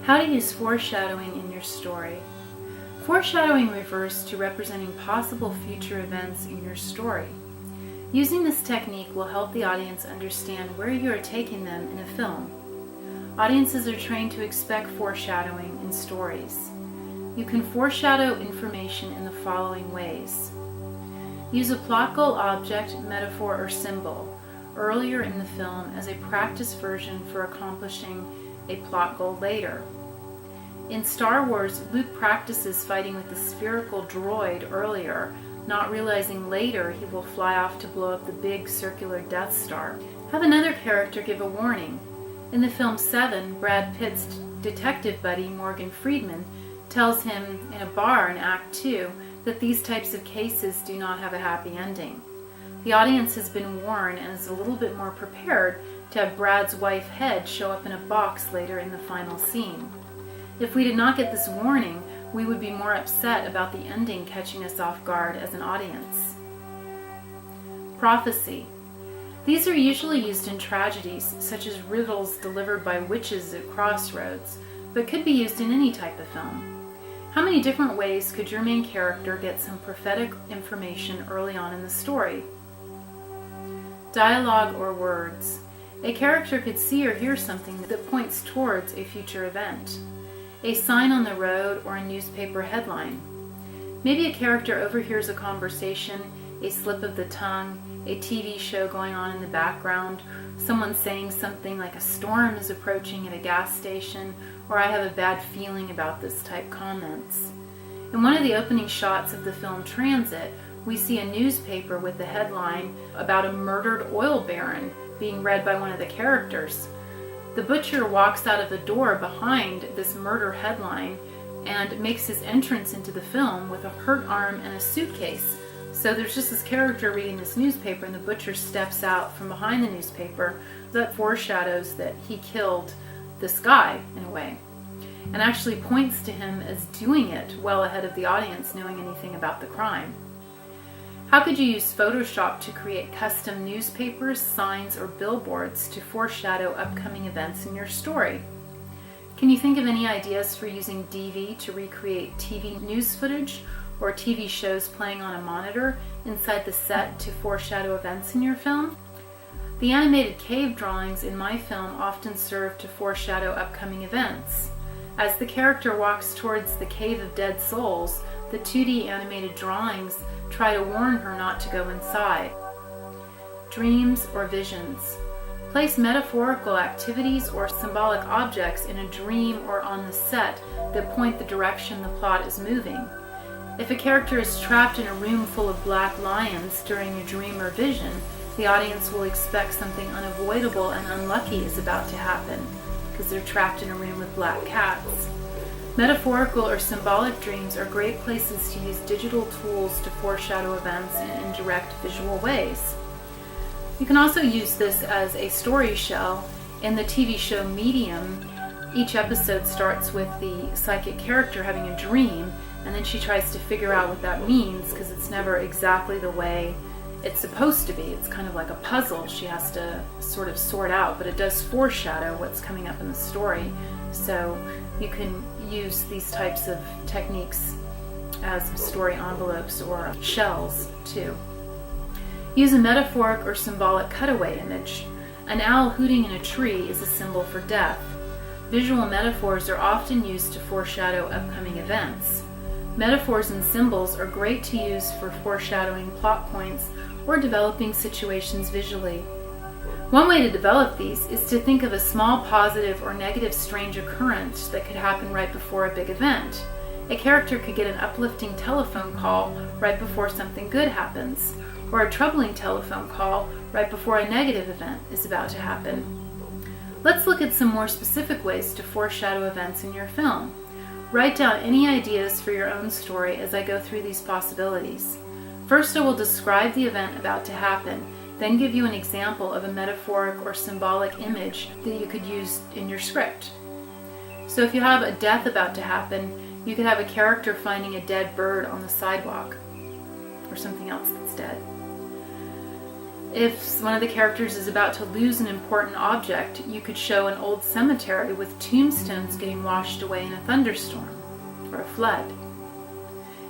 How to use foreshadowing in your story. Foreshadowing refers to representing possible future events in your story. Using this technique will help the audience understand where you are taking them in a film. Audiences are trained to expect foreshadowing in stories. You can foreshadow information in the following ways. Use a plot goal object, metaphor, or symbol earlier in the film as a practice version for accomplishing a plot goal later. In Star Wars, Luke practices fighting with the spherical droid earlier, not realizing later he will fly off to blow up the big circular Death Star. Have another character give a warning. In the film Seven, Brad Pitt's detective buddy Morgan Freeman tells him in a bar in Act 2 that these types of cases do not have a happy ending. The audience has been warned and is a little bit more prepared to have Brad's wife Head show up in a box later in the final scene. If we did not get this warning, we would be more upset about the ending catching us off guard as an audience. Prophecy. These are usually used in tragedies, such as riddles delivered by witches at crossroads, but could be used in any type of film. How many different ways could your main character get some prophetic information early on in the story? Dialogue or words. A character could see or hear something that points towards a future event. A sign on the road or a newspaper headline. Maybe a character overhears a conversation, a slip of the tongue, a TV show going on in the background, someone saying something like a storm is approaching at a gas station, or I have a bad feeling about this type comments. In one of the opening shots of the film Transit, we see a newspaper with the headline about a murdered oil baron being read by one of the characters. The butcher walks out of the door behind this murder headline and makes his entrance into the film with a hurt arm and a suitcase. So there's just this character reading this newspaper, and the butcher steps out from behind the newspaper. That foreshadows that he killed this guy in a way, and actually points to him as doing it well ahead of the audience knowing anything about the crime. How could you use Photoshop to create custom newspapers, signs, or billboards to foreshadow upcoming events in your story? Can you think of any ideas for using DV to recreate TV news footage or TV shows playing on a monitor inside the set to foreshadow events in your film? The animated cave drawings in my film often serve to foreshadow upcoming events. As the character walks towards the Cave of Dead Souls, the 2D animated drawings try to warn her not to go inside. Dreams or visions. Place metaphorical activities or symbolic objects in a dream or on the set that point the direction the plot is moving. If a character is trapped in a room full of black lions during a dream or vision, the audience will expect something unavoidable and unlucky is about to happen because they're trapped in a room with black cats. Metaphorical or symbolic dreams are great places to use digital tools to foreshadow events in indirect visual ways. You can also use this as a story shell. In the TV show Medium, each episode starts with the psychic character having a dream, and then she tries to figure out what that means because it's never exactly the way it's supposed to be. It's kind of like a puzzle she has to sort of sort out, but it does foreshadow what's coming up in the story. So you can use these types of techniques as story envelopes or shells too. Use a metaphoric or symbolic cutaway image. An owl hooting in a tree is a symbol for death. Visual metaphors are often used to foreshadow upcoming events. Metaphors and symbols are great to use for foreshadowing plot points or developing situations visually. One way to develop these is to think of a small positive or negative strange occurrence that could happen right before a big event. A character could get an uplifting telephone call right before something good happens, or a troubling telephone call right before a negative event is about to happen. Let's look at some more specific ways to foreshadow events in your film. Write down any ideas for your own story as I go through these possibilities. First, I will describe the event about to happen, then give you an example of a metaphoric or symbolic image that you could use in your script. So if you have a death about to happen, you could have a character finding a dead bird on the sidewalk, or something else that's dead. If one of the characters is about to lose an important object, you could show an old cemetery with tombstones getting washed away in a thunderstorm or a flood.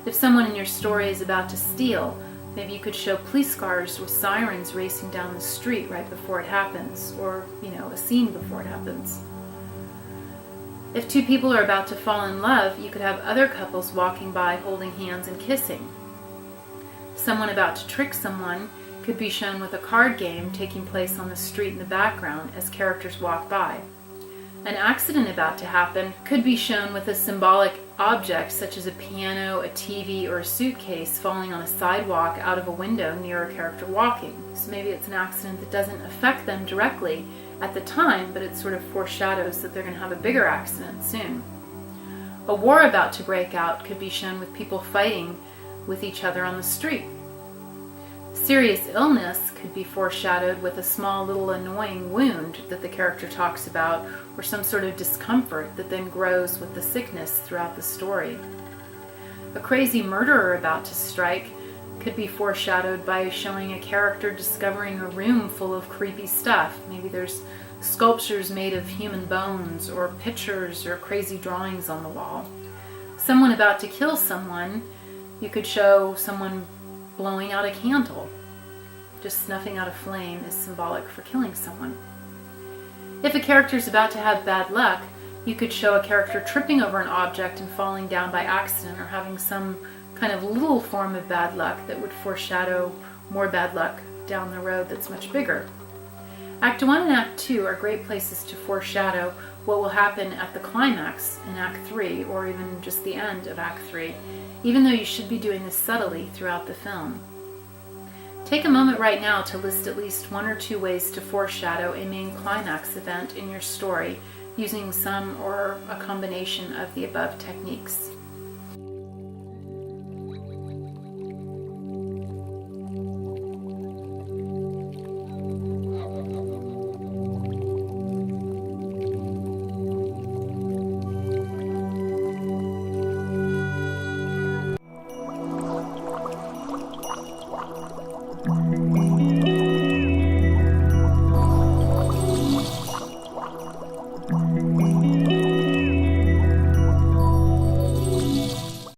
If someone in your story is about to steal, maybe you could show police cars with sirens racing down the street right before it happens, or, a scene before it happens. If two people are about to fall in love, you could have other couples walking by holding hands and kissing. Someone about to trick someone could be shown with a card game taking place on the street in the background as characters walk by. An accident about to happen could be shown with a symbolic object such as a piano, a TV, or a suitcase falling on a sidewalk out of a window near a character walking. So maybe it's an accident that doesn't affect them directly at the time, but it sort of foreshadows that they're going to have a bigger accident soon. A war about to break out could be shown with people fighting with each other on the street. Serious illness could be foreshadowed with a small little annoying wound that the character talks about, or some sort of discomfort that then grows with the sickness throughout the story. A crazy murderer about to strike could be foreshadowed by showing a character discovering a room full of creepy stuff. Maybe there's sculptures made of human bones, or pictures or crazy drawings on the wall. Someone about to kill someone, you could show someone blowing out a candle. Just snuffing out a flame is symbolic for killing someone. If a character is about to have bad luck, you could show a character tripping over an object and falling down by accident, or having some kind of little form of bad luck that would foreshadow more bad luck down the road that's much bigger. Act 1 and Act 2 are great places to foreshadow what will happen at the climax in Act 3, or even just the end of Act 3, even though you should be doing this subtly throughout the film. Take a moment right now to list at least 1 or 2 ways to foreshadow a main climax event in your story using some or a combination of the above techniques.